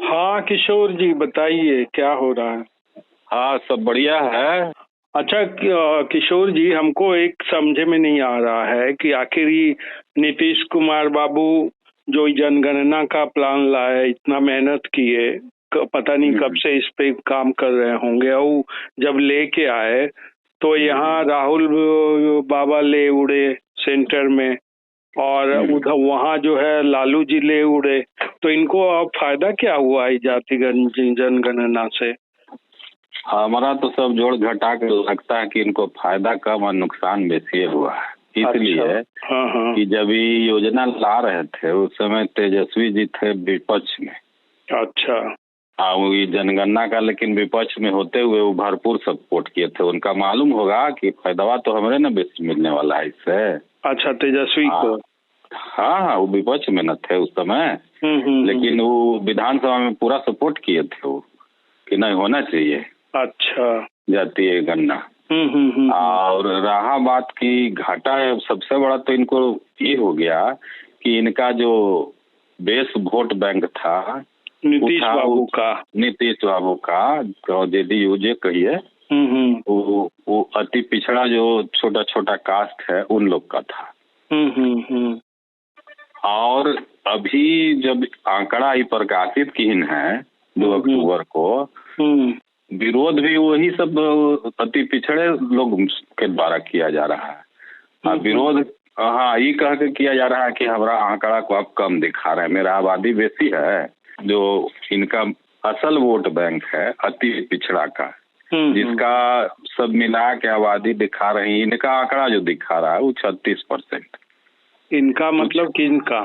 हाँ किशोर जी, बताइए क्या हो रहा है। हाँ, सब बढ़िया है। अच्छा किशोर जी, हमको एक समझे में नहीं आ रहा है कि आखिर ये नीतीश कुमार बाबू जो जनगणना का प्लान लाए, इतना मेहनत किए, पता नहीं कब से इस पे काम कर रहे होंगे, और जब लेके आए तो यहाँ राहुल बाबा ले उड़े सेंटर में, और उधर वहाँ जो है लालू जी ले उड़े। तो इनको अब फायदा क्या हुआ इस जातिगत जनगणना से? हमारा तो सब जोड़ घटा के लगता है कि इनको फायदा कम और नुकसान बेसी हुआ है। इसलिए अच्छा। कि जब ये योजना ला रहे थे उस समय तेजस्वी जी थे विपक्ष में। अच्छा। वो ये जनगणना का लेकिन विपक्ष में होते हुए वो भरपूर सपोर्ट किए थे। उनका मालूम होगा कि फायदा तो हमारे ना बेसी मिलने वाला है इससे। अच्छा, तेजस्वी को? हाँ हाँ, वो विपक्ष में न थे उस समय। लेकिन वो विधानसभा में पूरा सपोर्ट किए थे वो कि नहीं होना चाहिए। अच्छा। जातीय गणना। और रहा बात की घाटा है, सबसे बड़ा तो इनको ये हो गया कि इनका जो बेस वोट बैंक था नीतीश बाबू का जेडीयू जे कहिए, वो अति पिछड़ा जो छोटा छोटा कास्ट है उन लोग का था। और अभी जब आंकड़ा ही प्रकाशित किन है 2 अक्टूबर को, विरोध भी वही सब अति पिछड़े लोग के द्वारा किया जा रहा है। विरोध हाँ ये कह के किया जा रहा है कि हमारा आंकड़ा को आप कम दिखा रहे हैं, मेरा आबादी बेसी है। जो इनका असल वोट बैंक है अति पिछड़ा का, जिसका सब मिला के आबादी दिखा रही है, इनका आंकड़ा जो दिखा रहा है वो 36%। इनका मतलब किनका?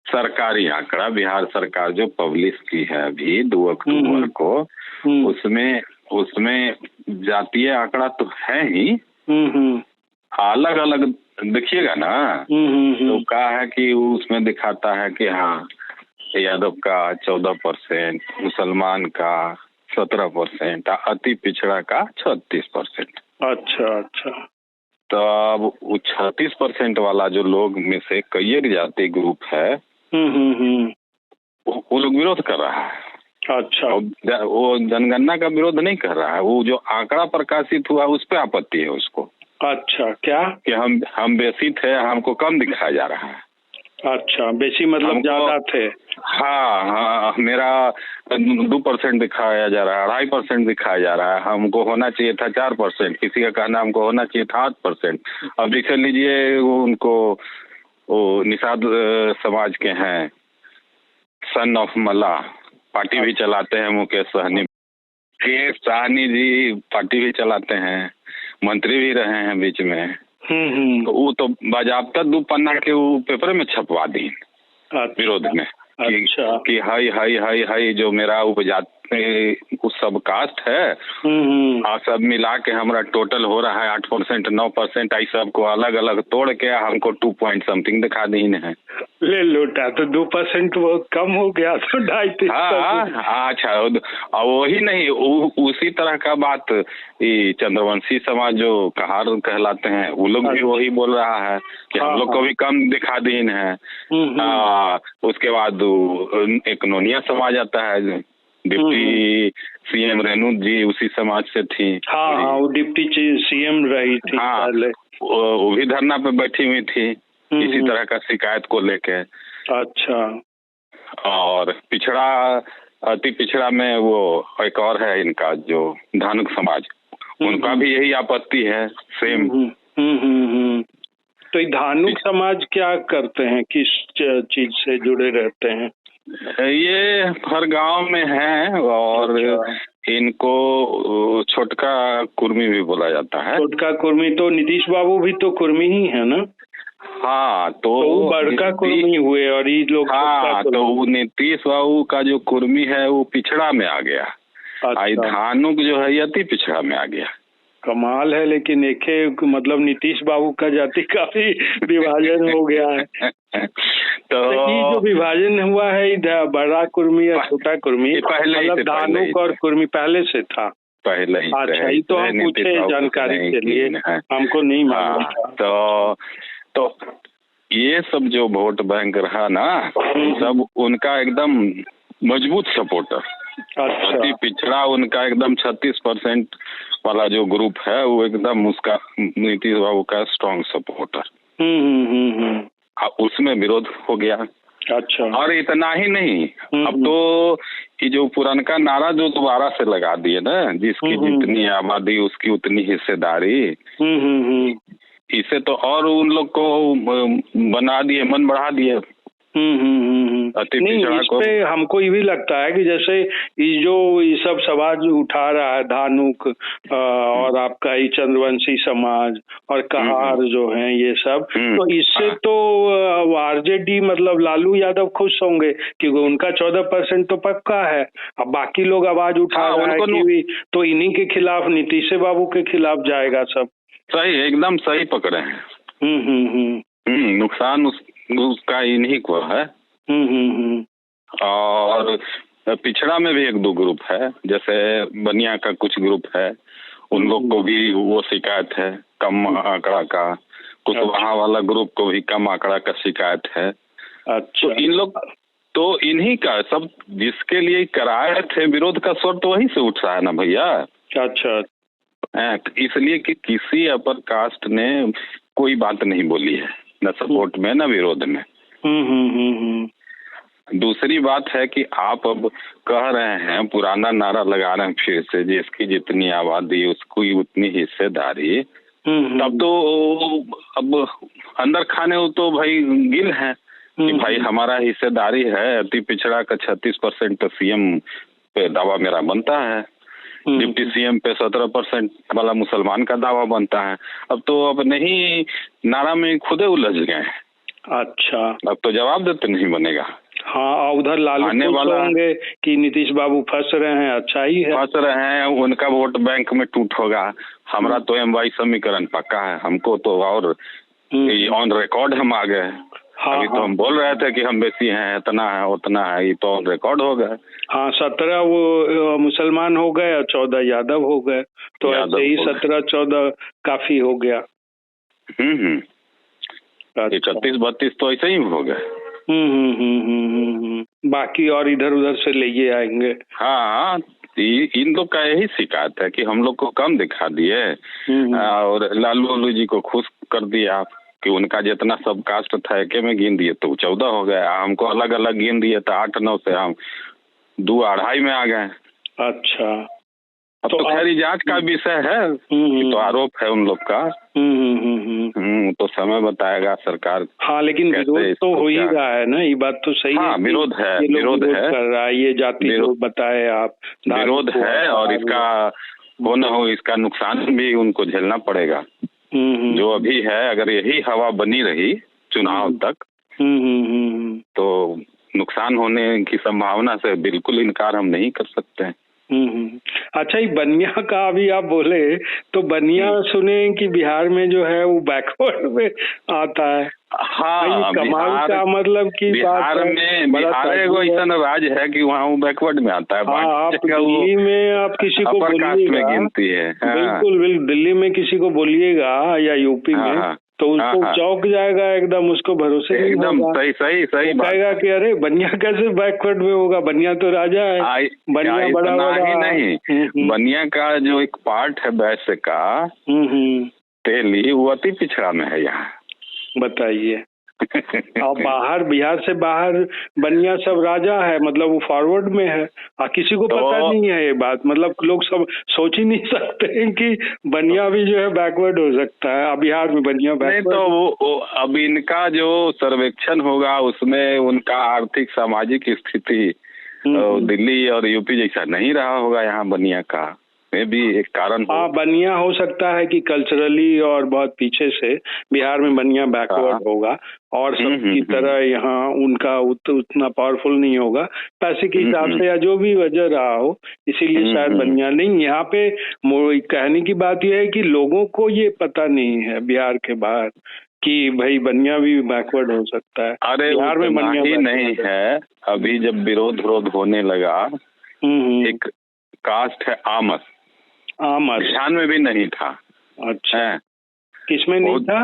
सरकारी आंकड़ा बिहार सरकार जो पब्लिश की है अभी 2 अक्टूबर को, उसमें जातीय आंकड़ा तो है ही, अलग अलग देखिएगा ना। तो कहा है कि उसमें दिखाता है कि हाँ यादव का 14%, मुसलमान का 17%, अति पिछड़ा का 36%। अच्छा। तो अब वो 36% वाला जो लोग में से कई जाति ग्रुप है वो लोग विरोध कर रहा है। अच्छा। वो जनगणना का विरोध नहीं कर रहा है, वो जो आंकड़ा प्रकाशित हुआ उस पर आपत्ति है उसको। अच्छा, क्या कि हम बेसी थे, हमको कम दिखाया जा रहा है। अच्छा, बेसी मतलब ज्यादा थे? हाँ, मेरा 2% दिखाया जा रहा है, 2.5% दिखाया जा रहा है, हमको होना चाहिए था 4%, किसी का कहना हमको होना चाहिए था 8%। अब देख लीजिए उनको वो निषाद समाज के हैं, सन ऑफ मल्ला, पार्टी भी चलाते हैं, मुकेश सहनी जी पार्टी भी चलाते हैं, मंत्री भी रहे हैं बीच में। तो वो तो बाजाबता 2 पन्ना के वो पेपर में छपवा दी विरोध में कि हाई जो मेरा उपजाति उस सब कास्ट है, सब मिला के हमारा टोटल हो रहा है 8%, 9%, आई सबको अलग अलग तोड़ के हमको 2 पॉइंट समथिंग दिखा दी है। ले लोटा तो 2% बहुत कम हो गया, तो 2.5। हाँ अच्छा, वही नहीं, उसी तरह का बात ये चंद्रवंशी समाज जो कहार कहलाते हैं वो लोग भी वही बोल रहा है कि हम लोग को भी कम दिखा दी है। उसके बाद एक नोनिया समाज आता है, डिप्टी सीएम रेणु जी उसी समाज से थी। हाँ, वो डिप्टी सीएम रही थी। हाँ, वो भी धरना पे बैठी हुई थी इसी तरह का शिकायत को लेके। अच्छा। और अति पिछड़ा में वो एक और है इनका जो धानुक समाज, उनका भी यही आपत्ति है सेम। तो धानुक समाज क्या करते हैं, किस चीज से जुड़े रहते हैं? ये हर गांव में है, और इनको छोटका कुर्मी भी बोला जाता है। छोटका कुर्मी तो नीतीश बाबू भी तो कुर्मी ही है ना? हाँ, तो बड़का कुर्मी हुए और ये लोग। हाँ, तो वो नीतीश बाबू का जो कुर्मी है वो पिछड़ा में आ गया। अच्छा। धानुक जो है अति पिछड़ा में आ गया। कमाल है, लेकिन एक मतलब नीतीश बाबू का जाति काफी विभाजन हो गया है। तो ये जो विभाजन हुआ है बड़ा कुर्मी या छोटा कुर्मी, मतलब धानुक और कुर्मी पहले से था? पहले ही। अच्छा, ये तो हम पूछे जानकारी के लिए, हमको नहीं मालूम था। तो ये सब जो वोट बैंक रहा ना, सब उनका एकदम मजबूत सपोर्टर। अच्छा। अति पिछड़ा उनका एकदम 36% वाला जो ग्रुप है वो एकदम उसका नीतीश बाबू का स्ट्रॉन्ग सपोर्टर। उसमें विरोध हो गया। अच्छा। और इतना ही नहीं, अब तो ये जो पुरानका नारा जो दोबारा से लगा दिए ना, जिसकी जितनी आबादी उसकी उतनी हिस्सेदारी, इसे तो और उन लोग को बना दिए, मन बढ़ा दिए। नहीं, इस पे हमको ये भी लगता है कि जैसे ये जो ये सब समाज उठा रहा है, धानुक और आपका ये चंद्रवंशी समाज और कहार जो हैं ये सब, तो इससे तो आरजेडी मतलब लालू यादव खुश होंगे क्योंकि उनका 14% तो पक्का है। अब बाकी लोग आवाज उठा रहे हैं कि तो इन्हीं के खिलाफ, नीतीश बाबू के खिलाफ जाएगा सब। सही, एकदम सही पकड़े हैं। नुकसान उसका इन्हीं को है। और पिछड़ा में भी एक दो ग्रुप है, जैसे बनिया का कुछ ग्रुप है, उन लोग को भी वो शिकायत है कम आंकड़ा का। कुशवाहा वाला ग्रुप को भी कम आंकड़ा का शिकायत है। अच्छा। तो इन लोग तो इन्हीं का सब जिसके लिए कराए थे विरोध का स्वर तो वहीं से उठ रहा है ना भैया। अच्छा। इसलिए कि किसी अपर कास्ट ने कोई बात नहीं बोली है, न सपोर्ट में न विरोध में। दूसरी बात है कि आप अब कह रहे हैं, पुराना नारा लगा रहे हैं फिर से, जिसकी जितनी आबादी उसकी उतनी हिस्सेदारी। तब तो अब अंदर खाने वो तो भाई गिल है कि भाई हमारा हिस्सेदारी है। अति पिछड़ा का 36% तो सीएम पे दावा मेरा बनता है, डिप्टी सीएम पे 17% वाला मुसलमान का दावा बनता है। अब तो अब नहीं, नारा में खुदे उलझ गए। अच्छा। अब तो जवाब देते नहीं बनेगा। हाँ, उधर लालू होंगे कि नीतीश बाबू फंस रहे हैं। अच्छा ही है, फंस रहे हैं, उनका वोट बैंक में टूट होगा। हमारा तो एमवाई समीकरण पक्का है, हमको तो और ऑन रिकॉर्ड हम आ गए। हाँ, अभी तो हम बोल रहे थे कि हम बेसी हैं, इतना है उतना है, ये तो ऑन रिकॉर्ड हो गए। हाँ, 17 वो मुसलमान हो गए और 14 यादव हो गए, तो ऐसे ही 17-14 काफी हो गया। 31-32 तो ऐसे ही हो गए। बाकी और इधर उधर से ले आएंगे। हाँ, इन लोग का यही शिकायत है कि हम लोग को कम दिखा दिए और लालू जी को खुश कर दिया कि उनका जितना सब कास्ट था एक में गिन दिए तो 14 हो गया। हमको अलग अलग गिन दिए तो 8-9 से हम 2-2.5 में आ गए। अच्छा। अब तो खैर जांच का विषय है, तो आरोप है उन लोग का। तो समय बताएगा सरकार। हाँ, लेकिन विरोध तो हो ही रहा है ना, ये बात तो सही है। हाँ, विरोध है, विरोध है कर रहा है ये जाति जो बताए आप, विरोध है। और इसका हो न हो इसका नुकसान भी उनको झेलना पड़ेगा। जो अभी है, अगर यही हवा बनी रही चुनाव तक तो नुकसान होने की संभावना से बिल्कुल इनकार हम नहीं कर सकते। अच्छा, ये बनिया का अभी आप बोले तो बनिया सुने कि बिहार में जो है वो बैकवर्ड में आता है। हाँ, कमाल का मतलब कि बिहार में एगो ऐसा राज्य है कि वहाँ वो बैकवर्ड में आता है। हाँ, आप दिल्ली में आप किसी को बोलिएगा, गिनती है। बिल्कुल बिल्कुल, दिल्ली में किसी को बोलिएगा या यूपी में तो उसको चौंक जाएगा एकदम, उसको भरोसे एकदम सही कहेगा कि अरे बनिया कैसे बैकवर्ड में होगा, बनिया तो राजा है। बनिया बड़ा ही नहीं, बनिया का जो एक पार्ट है वैसे का तेली, वो अति पिछड़ा में है यहाँ। बताइए। और बाहर, बिहार से बाहर बनिया सब राजा है, मतलब वो फॉरवर्ड में है और किसी को पता नहीं है ये बात। मतलब लोग सब सोच ही नहीं सकते हैं कि बनिया भी जो है बैकवर्ड हो सकता है। बिहार में बनिया बैकवर्ड नहीं, तो वो अब इनका जो सर्वेक्षण होगा उसमें उनका आर्थिक सामाजिक स्थिति दिल्ली और यूपी जैसा नहीं रहा होगा यहाँ बनिया का, में भी एक कारण। हाँ, बनिया हो सकता है कि कल्चरली और बहुत पीछे से बिहार में बनिया बैकवर्ड होगा और सब की तरह यहाँ उनका उतना पावरफुल नहीं होगा पैसे के हिसाब से या जो भी वजह रहा हो, इसीलिए शायद बनिया नहीं। यहाँ पे कहने की बात यह है कि लोगों को ये पता नहीं है बिहार के बाहर कि भाई बनिया भी बैकवर्ड हो सकता है। अरे बिहार में बनिया ही नहीं है। अभी जब विरोध होने लगा, एक कास्ट है आमस, ध्यान में भी नहीं था। अच्छा, किसमें नहीं था?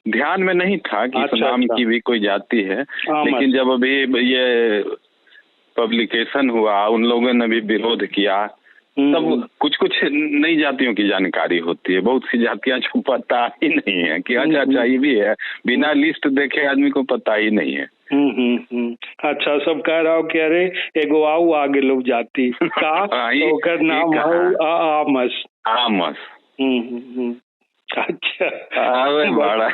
ध्यान में नहीं था कि इस नाम की भी कोई जाति है। लेकिन जब अभी ये पब्लिकेशन हुआ, उन लोगों ने भी विरोध किया, तब कुछ कुछ नई जातियों की जानकारी होती है। बहुत सी जातियां जो पता ही नहीं है कि अच्छा ये भी है, बिना लिस्ट देखे आदमी को पता ही नहीं है। अच्छा, सब कह रहा हो कि अरे एगो आऊ आगे लोग जाती का ओकर नाम है आमस। आमस। अच्छा, अरे बड़ा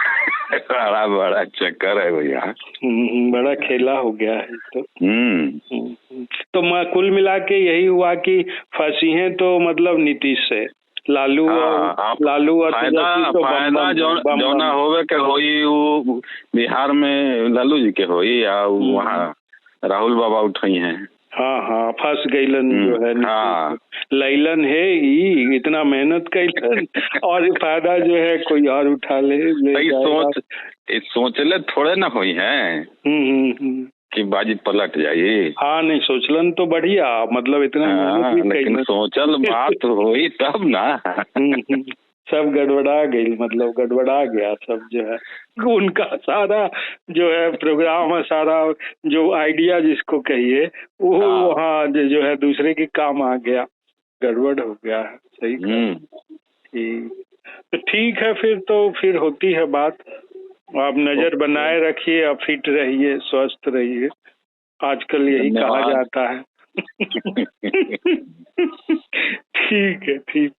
बड़ा बड़ा चक्कर है भैया। बड़ा खेला हो गया है तो मैं कुल मिला के यही हुआ कि फंसी है तो मतलब नीतीश से लालू और फायदा जौना होवे के होई वो बिहार में लालू जी के होई या वहाँ राहुल बाबा उठाई हैं। हाँ फंस गईलन जो है। लैलन है ही इतना मेहनत कैलन और फायदा जो है कोई और उठा ले सोचले थोड़े ना हुई है कि बाजी पलट जाये। हाँ नहीं सोचलन तो बढ़िया, मतलब इतना लेकिन सोचल बात हुई तब ना सब गड़बड़ा गई, मतलब गड़बड़ा गया सब जो है। उनका सारा जो है प्रोग्राम, सारा जो आइडिया जिसको कहिए वो वहाँ जो है दूसरे के काम आ गया, गड़बड़ हो गया है। सही तो ठीक है, फिर होती है बात। आप नजर बनाए रखिए, आप फिट रहिए, स्वस्थ रहिए, आजकल यही कहा जाता है। ठीक है, ठीक।